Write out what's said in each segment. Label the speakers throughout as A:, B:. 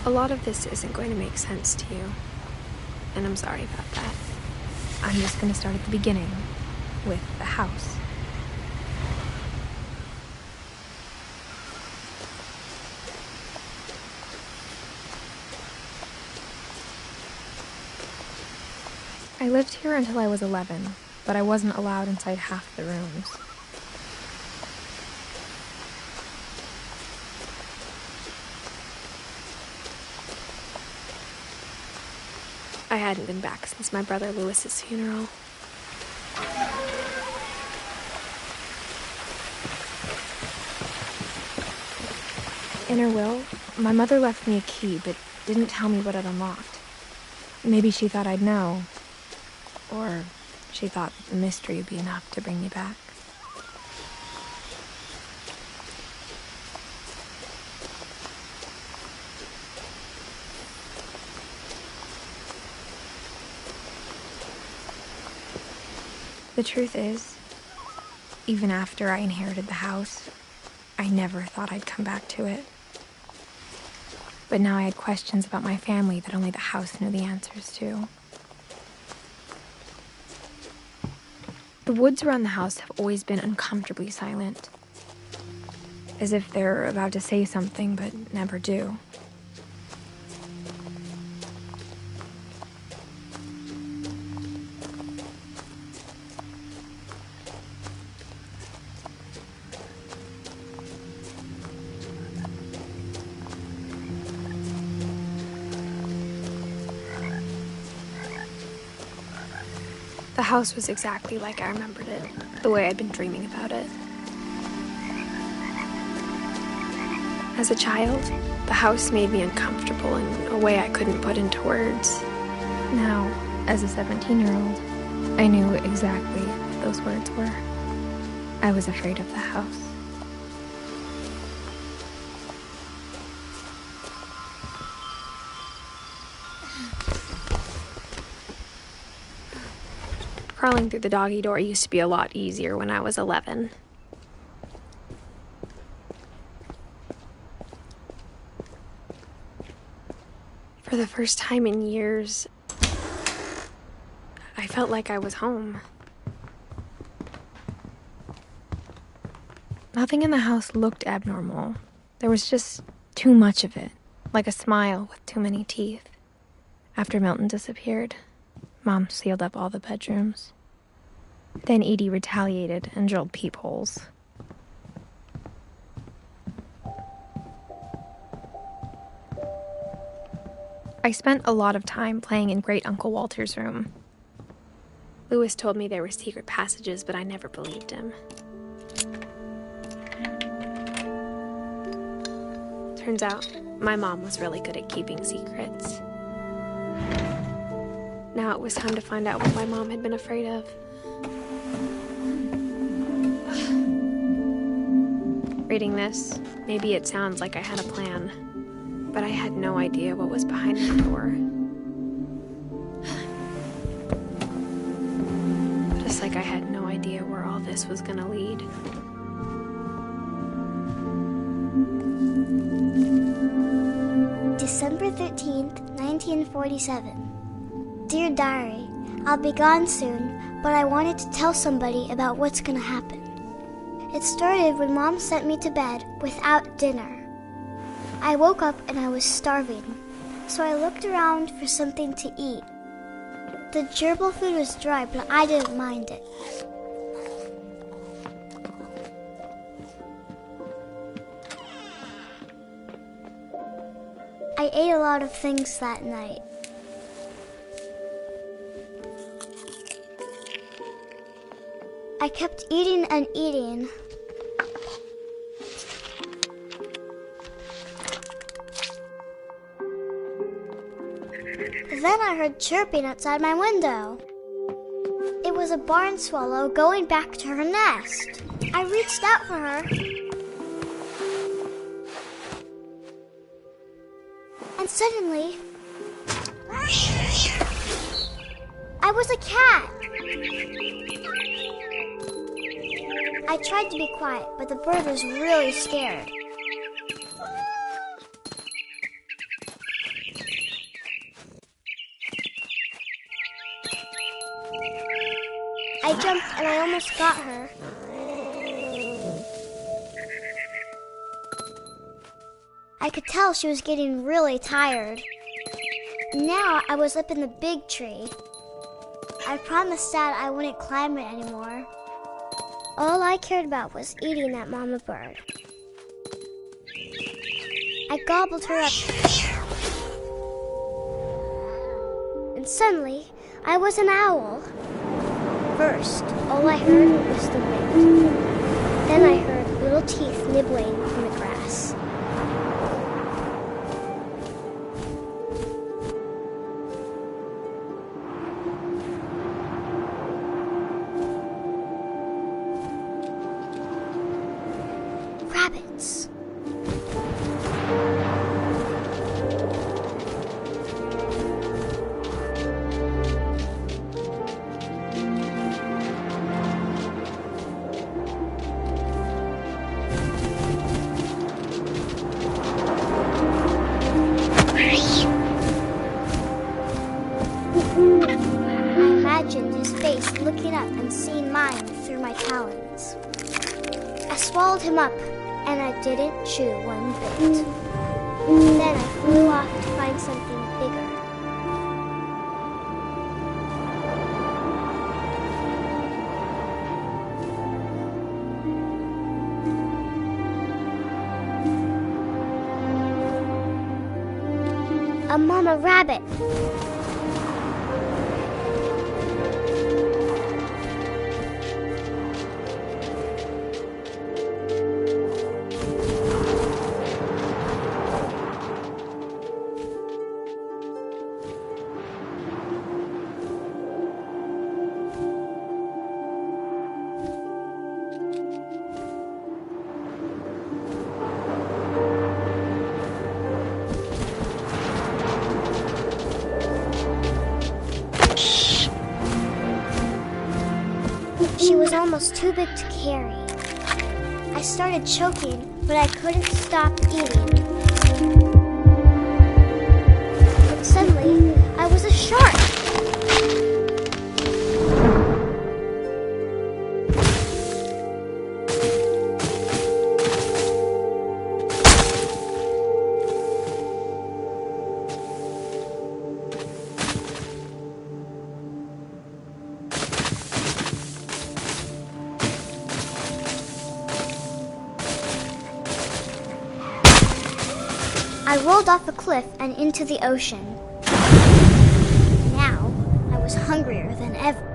A: A lot of this isn't going to make sense to you, and I'm sorry about that. I'm just going to start at the beginning, with the house. I lived here until I was 11, but I wasn't allowed inside half the rooms. I hadn't been back since my brother Lewis's funeral. In her will, my mother left me a key, but didn't tell me what it unlocked. Maybe she thought I'd know. Or she thought the mystery would be enough to bring me back. The truth is, even after I inherited the house, I never thought I'd come back to it. But now I had questions about my family that only the house knew the answers to. The woods around the house have always been uncomfortably silent, as if they're about to say something but never do. The house was exactly like I remembered it, the way I'd been dreaming about it. As a child, the house made me uncomfortable in a way I couldn't put into words. Now, as a 17-year-old, I knew exactly what those words were. I was afraid of the house. Crawling through the doggy door used to be a lot easier when I was 11. For the first time in years, I felt like I was home. Nothing in the house looked abnormal. There was just too much of it, like a smile with too many teeth. After Milton disappeared, Mom sealed up all the bedrooms. Then Edie retaliated and drilled peepholes. I spent a lot of time playing in Great Uncle Walter's room. Lewis told me there were secret passages, but I never believed him. Turns out, my mom was really good at keeping secrets. Now it was time to find out what my mom had been afraid of. Reading this, maybe it sounds like I had a plan, but I had no idea what was behind the door. Just like I had no idea where all this was gonna lead.
B: December 13th, 1947. Dear Diary, I'll be gone soon, but I wanted to tell somebody about what's gonna happen. It started when Mom sent me to bed without dinner. I woke up and I was starving, so I looked around for something to eat. The gerbil food was dry, but I didn't mind it. I ate a lot of things that night. I kept eating and eating. Then I heard chirping outside my window. It was a barn swallow going back to her nest. I reached out for her. And suddenly, I was a cat. I tried to be quiet, but the bird was really scared. I jumped and I almost got her. I could tell she was getting really tired. Now I was up in the big tree. I promised Dad I wouldn't climb it anymore. All I cared about was eating that mama bird. I gobbled her up. And suddenly, I was an owl. First, all I heard was the wind. Then I heard little teeth nibbling in the grass. Rabbits. I imagined his face looking up and seeing mine through my talons. I swallowed him up, and I didn't chew one bit. Then I flew off to find something bigger. A mama rabbit. She was almost too big to carry. I started choking, but I couldn't stop eating. But suddenly, I was a shark. I rolled off a cliff and into the ocean. Now, I was hungrier than ever.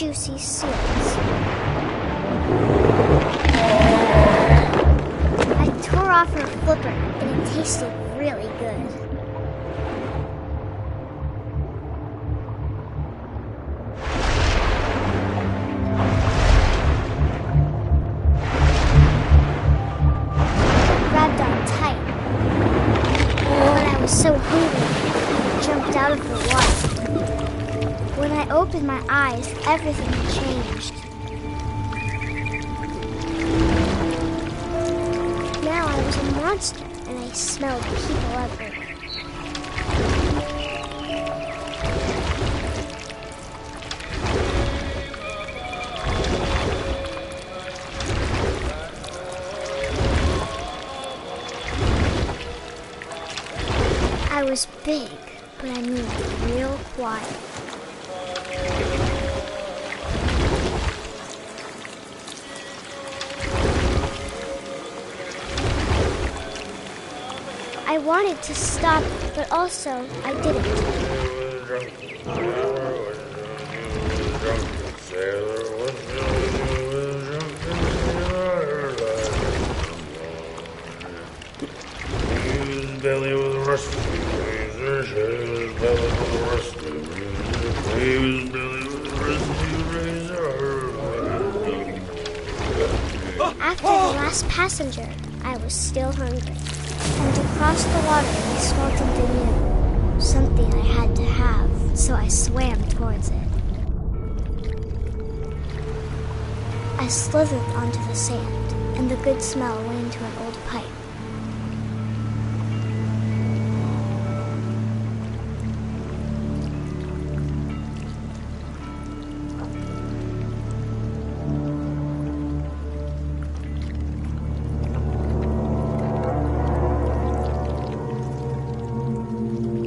B: juicy seeds. I tore off her flipper, and it tasted really good. Grabbed on tight, but I was so hungry, I jumped out of the water. When I opened my eyes, everything changed. Now I was a monster, and I smelled people everywhere. I was big, but I moved real quiet. I wanted to stop, but also I didn't. After the last passenger, I was still hungry. And across the water, I smelled something new. Something I had to have, so I swam towards it. I slithered onto the sand, and the good smell went into an old pipe.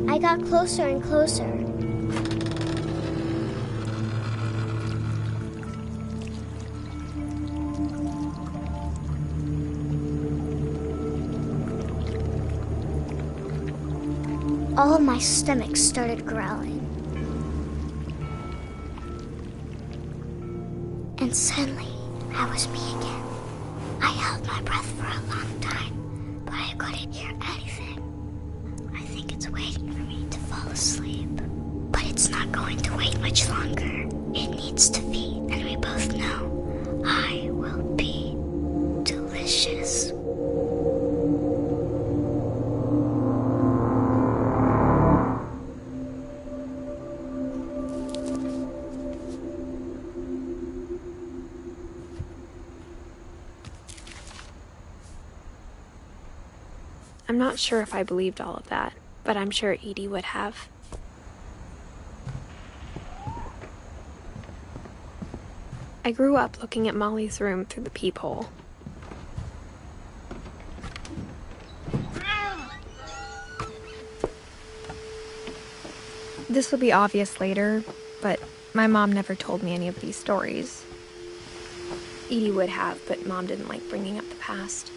B: I got closer and closer. All of my stomach started growling. And suddenly, I was me again. I held my breath for a long time, but I couldn't hear anything. I think it's waiting for me to fall asleep. But it's not going to wait much longer. It needs to feed, and we both know I will be delicious.
A: I'm not sure if I believed all of that, but I'm sure Edie would have. I grew up looking at Molly's room through the peephole. This will be obvious later, but my mom never told me any of these stories. Edie would have, but Mom didn't like bringing up the past.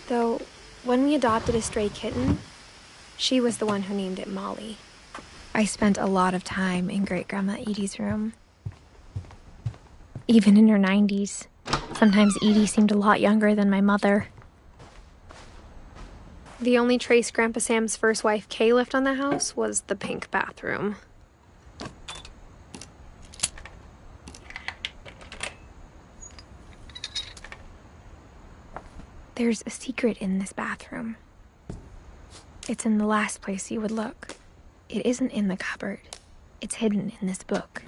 A: Though, when we adopted a stray kitten, she was the one who named it Molly. I spent a lot of time in Great-Grandma Edie's room. Even in her 90s. Sometimes Edie seemed a lot younger than my mother. The only trace Grandpa Sam's first wife, Kay, left on the house was the pink bathroom. There's a secret in this bathroom. It's in the last place you would look. It isn't in the cupboard. It's hidden in this book.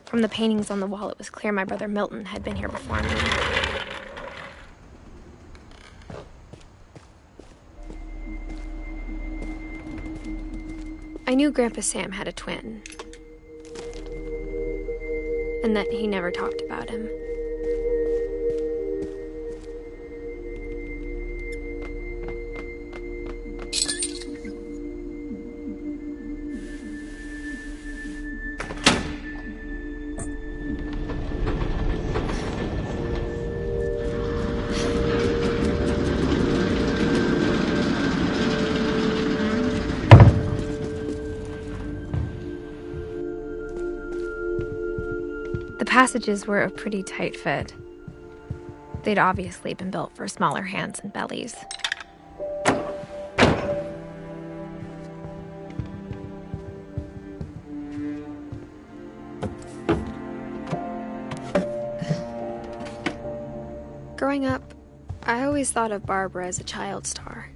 A: From the paintings on the wall, it was clear my brother Milton had been here before me. I knew Grandpa Sam had a twin, and that he never talked about him. passages were a pretty tight fit. They'd obviously been built for smaller hands and bellies. Growing up, I always thought of Barbara as a child star.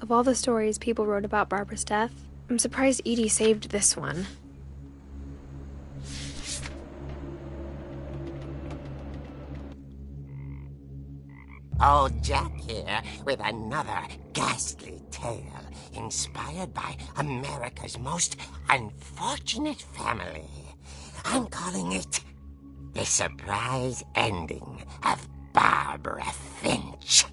A: Of all the stories people wrote about Barbara's death, I'm surprised Edie saved this one.
C: Old Jack here with another ghastly tale inspired by America's most unfortunate family. I'm calling it The Surprise Ending of Barbara Finch.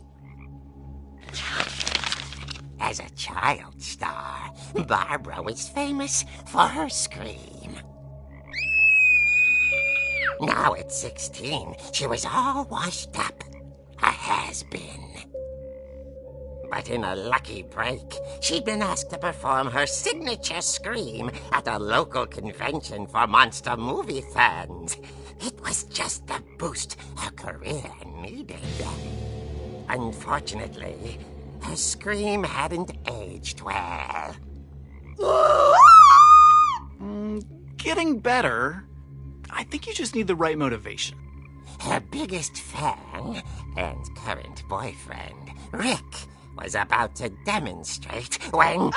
C: As a child star, Barbara was famous for her scream. Now at 16, she was all washed up. A has-been. But in a lucky break, she'd been asked to perform her signature scream at a local convention for monster movie fans. It was just the boost her career needed. Unfortunately, her scream hadn't aged well.
D: Getting better. I think you just need the right motivation.
C: Her biggest fan and current boyfriend, Rick, was about to demonstrate when...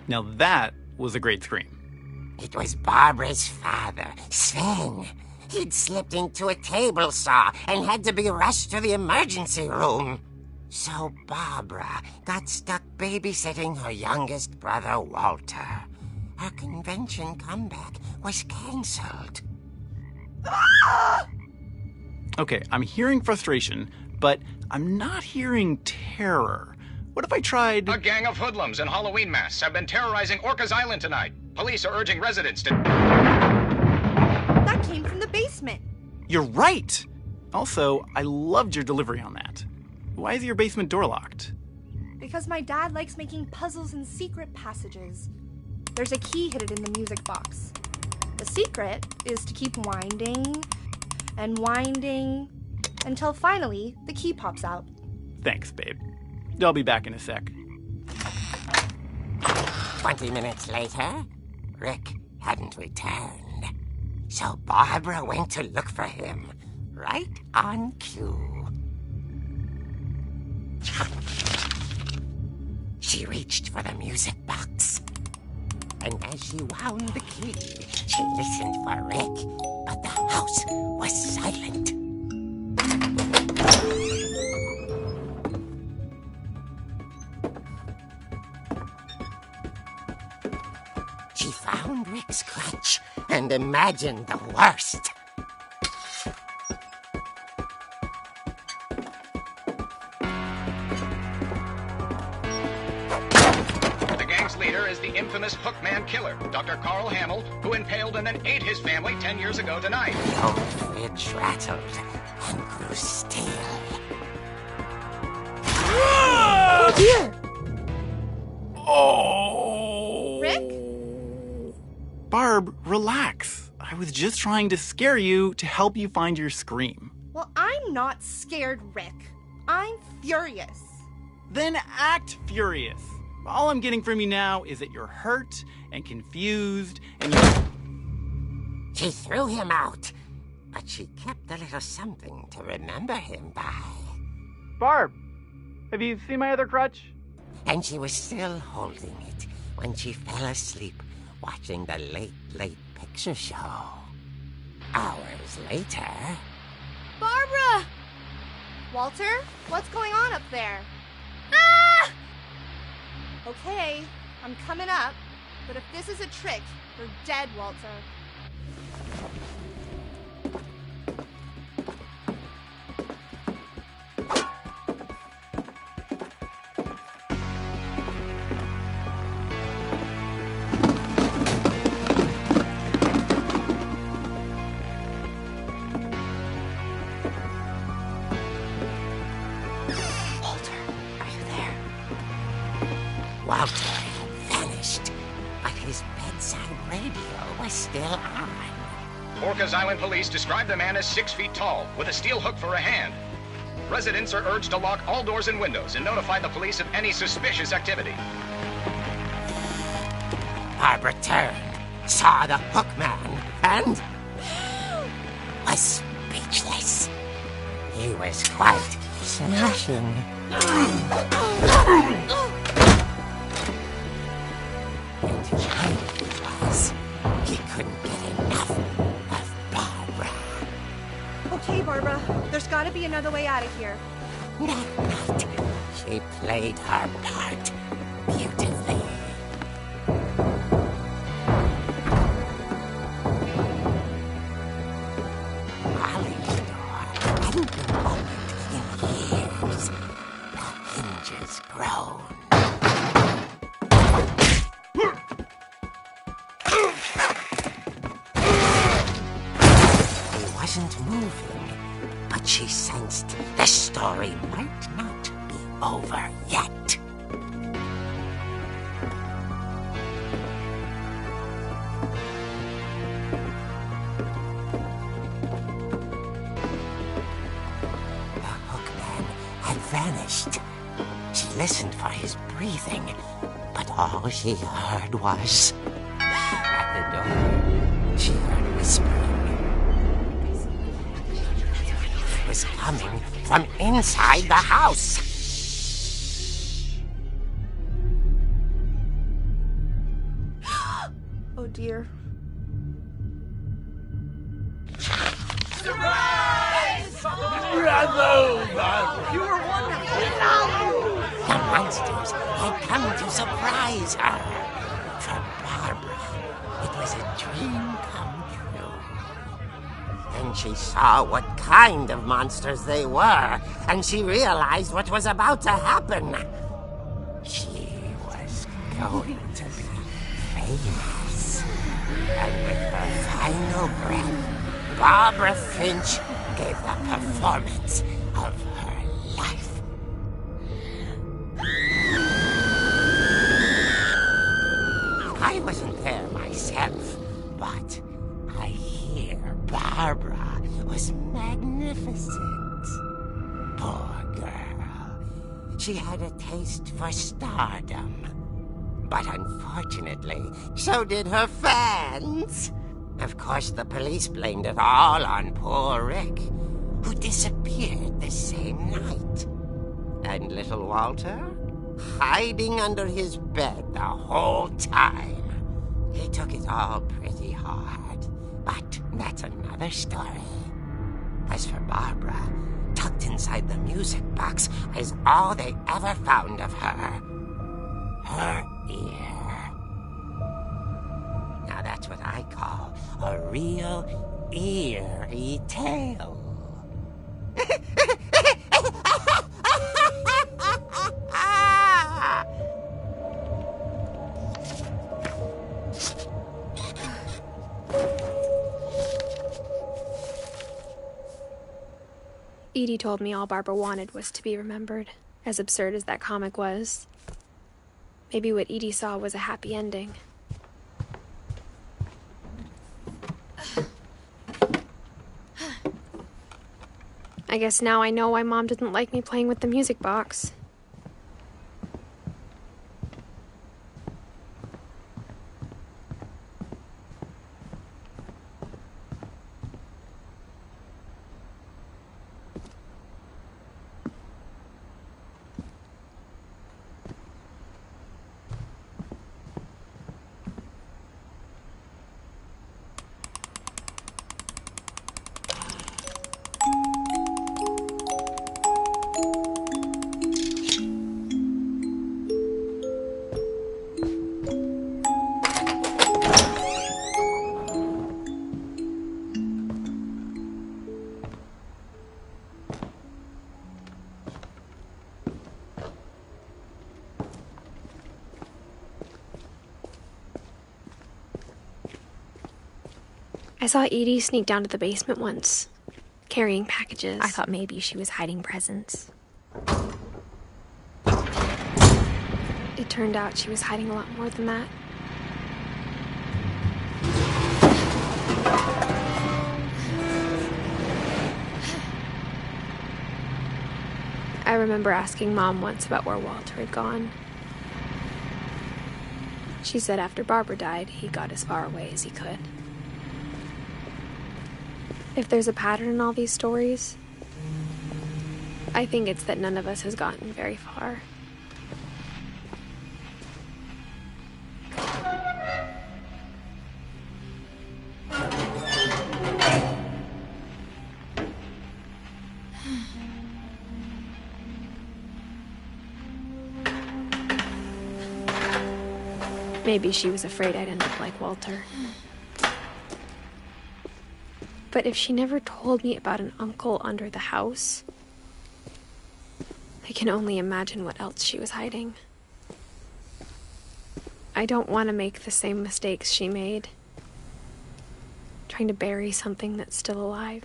D: Now that was a great scream.
C: It was Barbara's father, Sven. He'd slipped into a table saw and had to be rushed to the emergency room. So Barbara got stuck babysitting her youngest brother, Walter. Her convention comeback was cancelled.
D: Okay, I'm hearing frustration, but I'm not hearing terror. What if I tried...
E: A gang of hoodlums in Halloween masks have been terrorizing Orcas Island tonight. Police are urging residents to...
F: That came from the basement.
D: You're right! Also, I loved your delivery on that. Why is your basement door locked?
F: Because my dad likes making puzzles and secret passages. There's a key hidden in the music box. The secret is to keep winding and winding until finally the key pops out.
D: Thanks, babe. I'll be back in a sec.
C: 20 minutes later, Rick hadn't returned. So Barbara went to look for him, right on cue. She reached for the music box. And as she wound the key, she listened for Rick, but the house was silent. She found Rick's crutch and imagined the worst.
E: Leader is the infamous Hookman killer, Dr. Carl Hamill, who impaled and then ate his family 10 years ago tonight.
C: The old fridge rattled and grew still.
A: Oh dear!
D: Oh!
F: Rick?
D: Barb, relax. I was just trying to scare you to help you find your scream.
F: Well, I'm not scared, Rick. I'm furious.
D: Then act furious. All I'm getting from you now is that you're hurt and confused and you're...
C: She threw him out, but she kept a little something to remember him by.
D: Barb, have you seen my other crutch?
C: And she was still holding it when she fell asleep watching the late picture show. Hours later...
F: Barbara! Walter, what's going on up there? Ah! Okay, I'm coming up, but if this is a trick, you're dead, Walter.
C: Walter had vanished.
E: Orcas Island police describe the man as 6 feet tall, with a steel hook for a hand. Residents are urged to lock all doors and windows and notify the police of any suspicious activity.
C: Barbara turned, saw the hook man, and was speechless. He was quite smashing. And he was. He couldn't get enough of Barbara.
F: Okay, Barbara. There's gotta be another way out of here.
C: That night, she played her part beautifully. Holly's door hadn't been opened in years. The hinges groaned. He wasn't moving, but she sensed the story might not be over yet. The hookman had vanished. She listened for his breathing, but all she heard was... At the door, she heard whispering. It was coming from inside the house.
F: Oh dear.
G: You were wonderful.
C: The monsters had come to surprise her. For Barbara, it was a dream come true. Then she saw what kind of monsters they were, and she realized what was about to happen. She was going to be famous. And with her final breath, Barbara Finch gave the performance of her life. I wasn't there myself, but I hear Barbara was magnificent. Poor girl. She had a taste for stardom. But unfortunately, so did her fans. Of course, the police blamed it all on poor Rick, who disappeared the same night. And little Walter, hiding under his bed the whole time. He took it all pretty hard, but that's another story. As for Barbara, tucked inside the music box is all they ever found of her. Her ear. Now that's what I call a real eerie tale.
A: Edie told me all Barbara wanted was to be remembered, as absurd as that comic was. Maybe what Edie saw was a happy ending. I guess now I know why Mom didn't like me playing with the music box. I saw Edie sneak down to the basement once, carrying packages. I thought maybe she was hiding presents. It turned out she was hiding a lot more than that. remember asking Mom once about where Walter had gone. She said after Barbara died, he got as far away as he could. If there's a pattern in all these stories, I think it's that none of us has gotten very far. Maybe she was afraid I'd end up like Walter. But if she never told me about an uncle under the house, I can only imagine what else she was hiding. I don't want to make the same mistakes she made, trying to bury something that's still alive.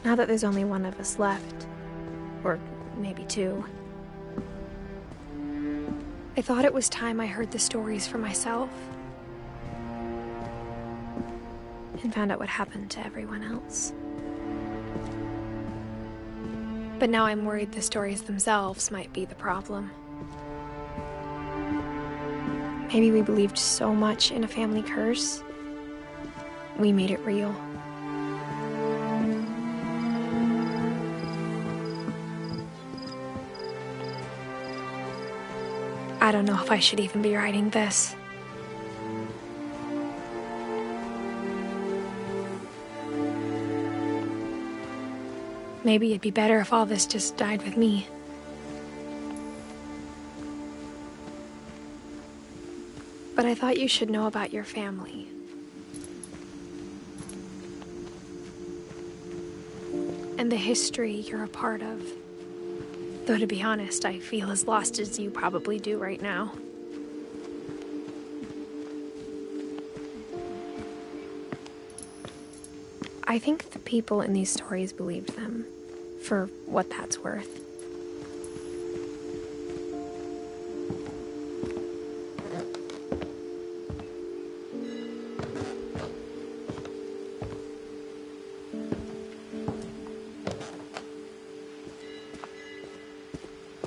A: Now that there's only one of us left, or maybe two, I thought it was time I heard the stories for myself and found out what happened to everyone else. But now I'm worried the stories themselves might be the problem. Maybe we believed so much in a family curse, we made it real. I don't know if I should even be writing this. Maybe it'd be better if all this just died with me. But I thought you should know about your family. And the history you're a part of. Though to be honest, I feel as lost as you probably do right now. I think the people in these stories believed them, for what that's worth.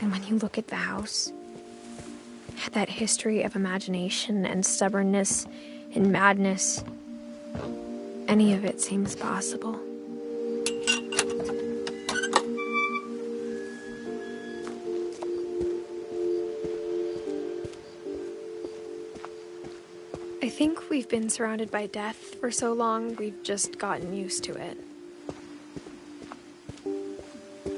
A: And when you look at the house, that history of imagination and stubbornness and madness, any of it seems possible. I think we've been surrounded by death for so long, we've just gotten used to it.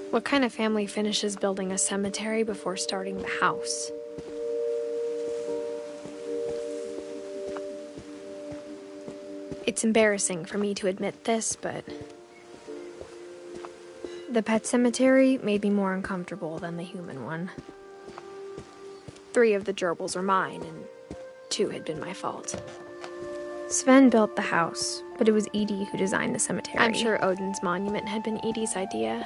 A: What kind of family finishes building a cemetery before starting the house? It's embarrassing for me to admit this, but the pet cemetery made me more uncomfortable than the human one. 3 of the gerbils were mine, and 2 had been my fault. Sven built the house, but it was Edie who designed the cemetery. I'm sure Odin's monument had been Edie's idea.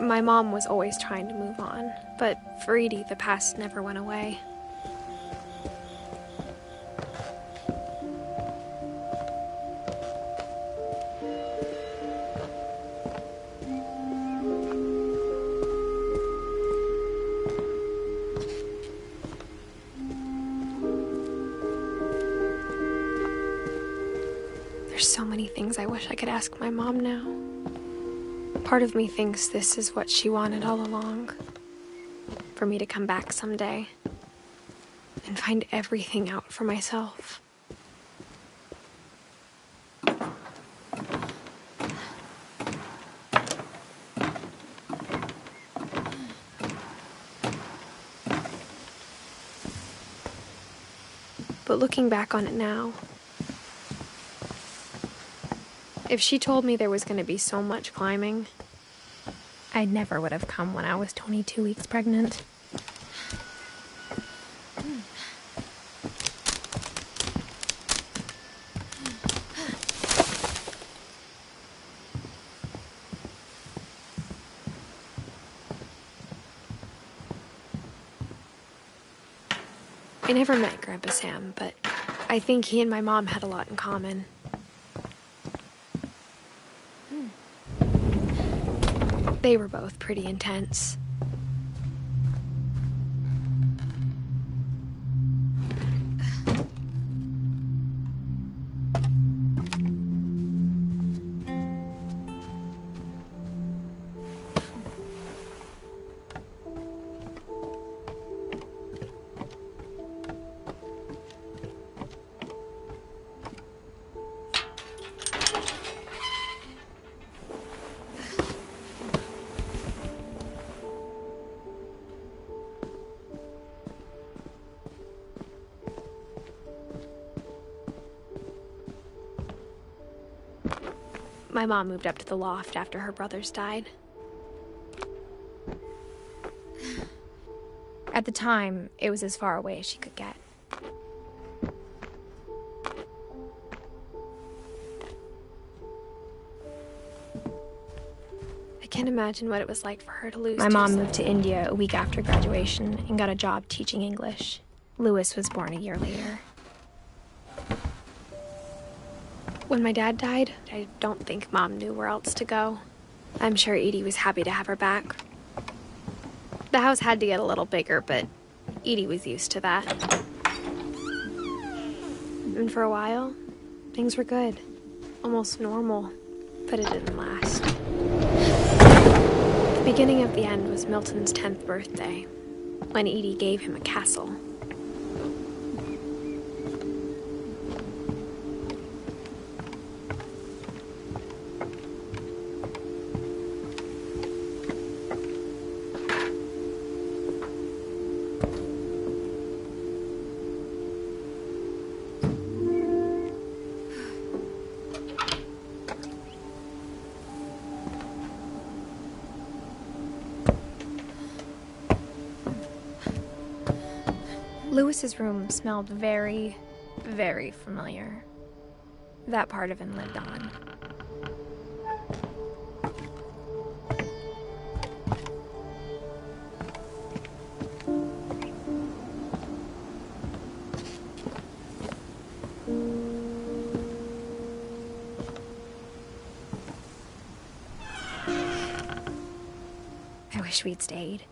A: My mom was always trying to move on, but for Edie, the past never went away. There's so many things I wish I could ask my mom now. Part of me thinks this is what she wanted all along. For me to come back someday and find everything out for myself. But looking back on it now, if she told me there was going to be so much climbing, I never would have come when I was 22 weeks pregnant. I never met Grandpa Sam, but I think he and my mom had a lot in common. They were both pretty intense. My mom moved up to the loft after her brothers died. At the time, it was as far away as she could get. I can't imagine what it was like for her to lose. My mom moved to India a week after graduation and got a job teaching English. Louis was born a year later. When my dad died, I don't think Mom knew where else to go. I'm sure Edie was happy to have her back. The house had to get a little bigger, but Edie was used to that. And for a while, things were good. Almost normal, but it didn't last. The beginning of the end was Milton's 10th birthday, when Edie gave him a castle. Louis's room smelled very, very familiar. That part of him lived on. I wish we'd stayed.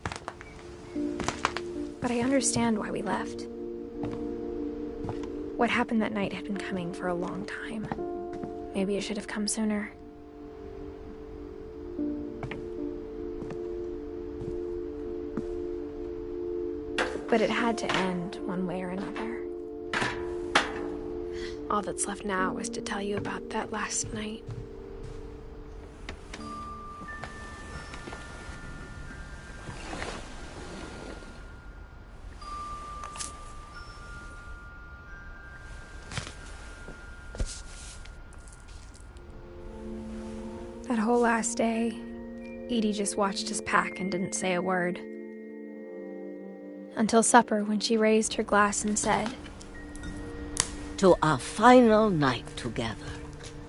A: But I understand why we left. What happened that night had been coming for a long time. Maybe it should have come sooner. But it had to end one way or another. All that's left now is to tell you about that last night. That whole last day, Edie just watched us pack and didn't say a word. Until supper, when she raised her glass and said,
H: "To our final night together,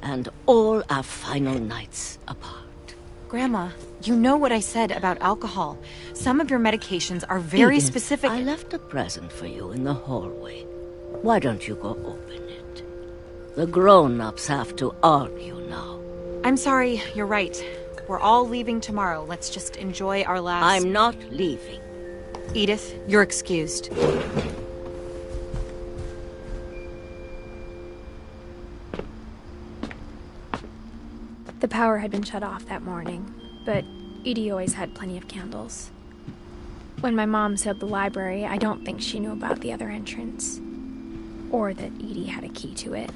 H: and all our final nights apart."
I: Grandma, you know what I said about alcohol. Some of your medications are very
H: Edith,
I: specific.
H: I left a present for you in the hallway. Why don't you go open it? The grown-ups have to argue now.
I: I'm sorry, you're right. We're all leaving tomorrow. Let's just enjoy our last...
H: I'm not leaving.
I: Edith, you're excused.
A: The power had been shut off that morning, but Edie always had plenty of candles. When my mom sealed the library, I don't think she knew about the other entrance, or that Edie had a key to it.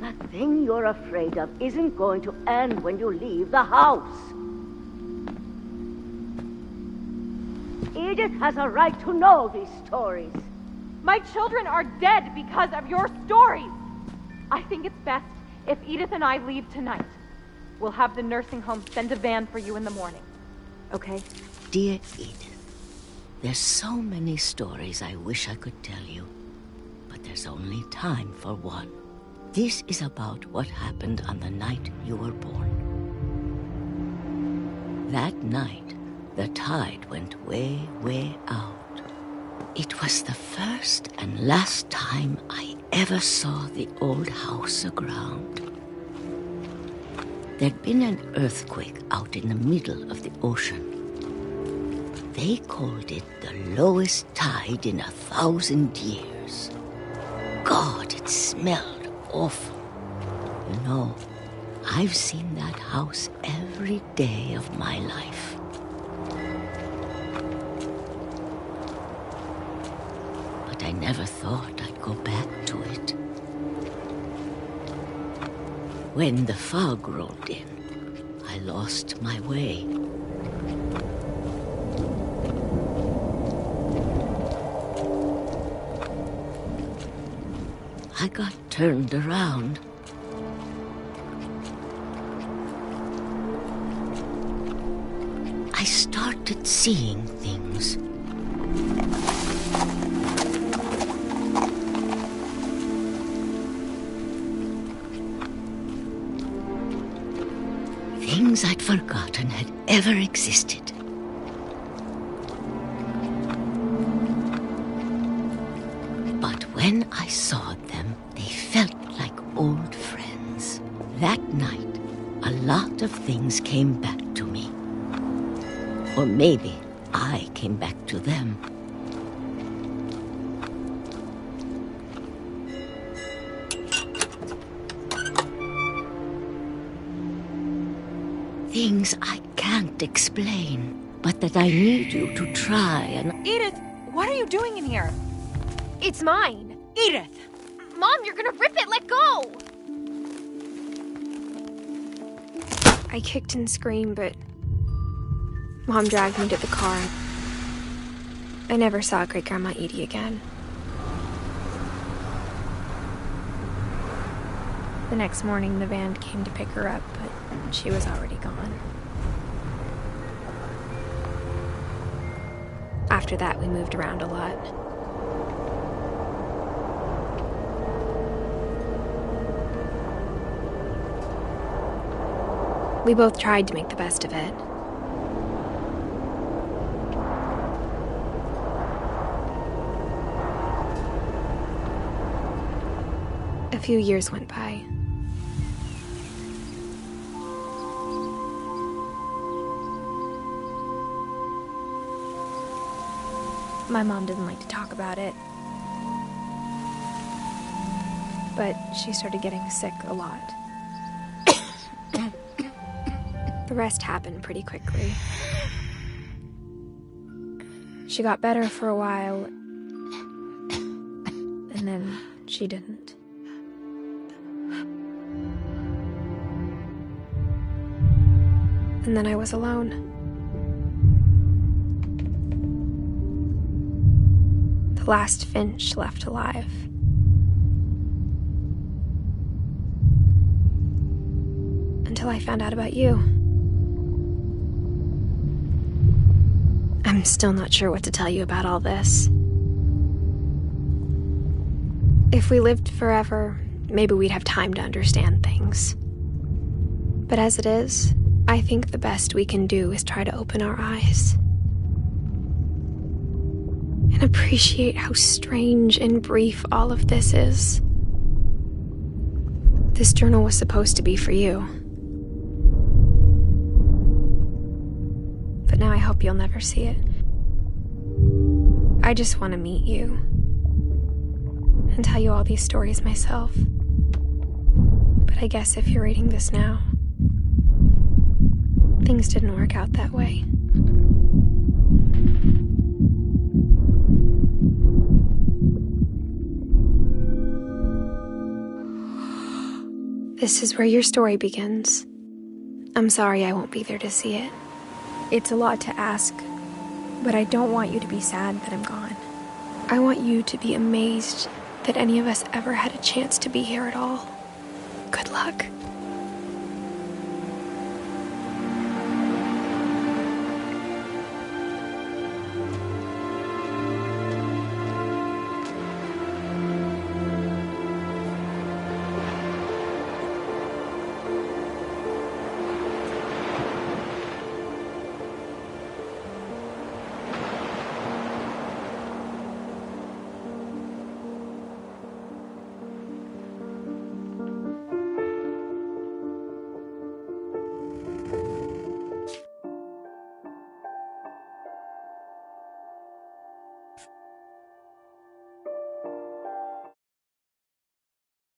H: That thing you're afraid of isn't going to end when you leave the house. Edith has a right to know these stories.
J: My children are dead because of your stories. I think it's best if Edith and I leave tonight. We'll have the nursing home send a van for you in the morning. Okay?
H: Dear Edith, there's so many stories I wish I could tell you, but there's only time for one. This is about what happened on the night you were born. That night, the tide went way, way out. It was the first and last time I ever saw the old house aground. There'd been an earthquake out in the middle of the ocean. They called it the lowest tide in 1,000 years. God, it smelled awful. You know, I've seen that house every day of my life. But I never thought I'd go back to it. When the fog rolled in, I lost my way. I got turned around. I started seeing things. Things I'd forgotten had ever existed. But when I saw them, they felt like old friends. That night, a lot of things came back to me. Or maybe I came back to them. Things I can't explain, but that I need you to try and...
I: Edith, what are you doing in here?
A: It's mine.
I: Edith!
A: Mom, you're gonna rip it! Let go! I kicked and screamed, but Mom dragged me to the car. I never saw Great-Grandma Edie again. The next morning, the van came to pick her up, but she was already gone. After that, we moved around a lot. We both tried to make the best of it. A few years went by. My mom doesn't like to talk about it, but she started getting sick a lot. The rest happened pretty quickly. She got better for a while, and then she didn't. And then I was alone. The last Finch left alive. Until I found out about you. I'm still not sure what to tell you about all this. If we lived forever, maybe we'd have time to understand things. But as it is, I think the best we can do is try to open our eyes. And appreciate how strange and brief all of this is. This journal was supposed to be for you. But now I hope you'll never see it. I just want to meet you and tell you all these stories myself. But I guess if you're reading this now, things didn't work out that way. This is where your story begins. I'm sorry I won't be there to see it. It's a lot to ask, but I don't want you to be sad that I'm gone. I want you to be amazed that any of us ever had a chance to be here at all. Good luck.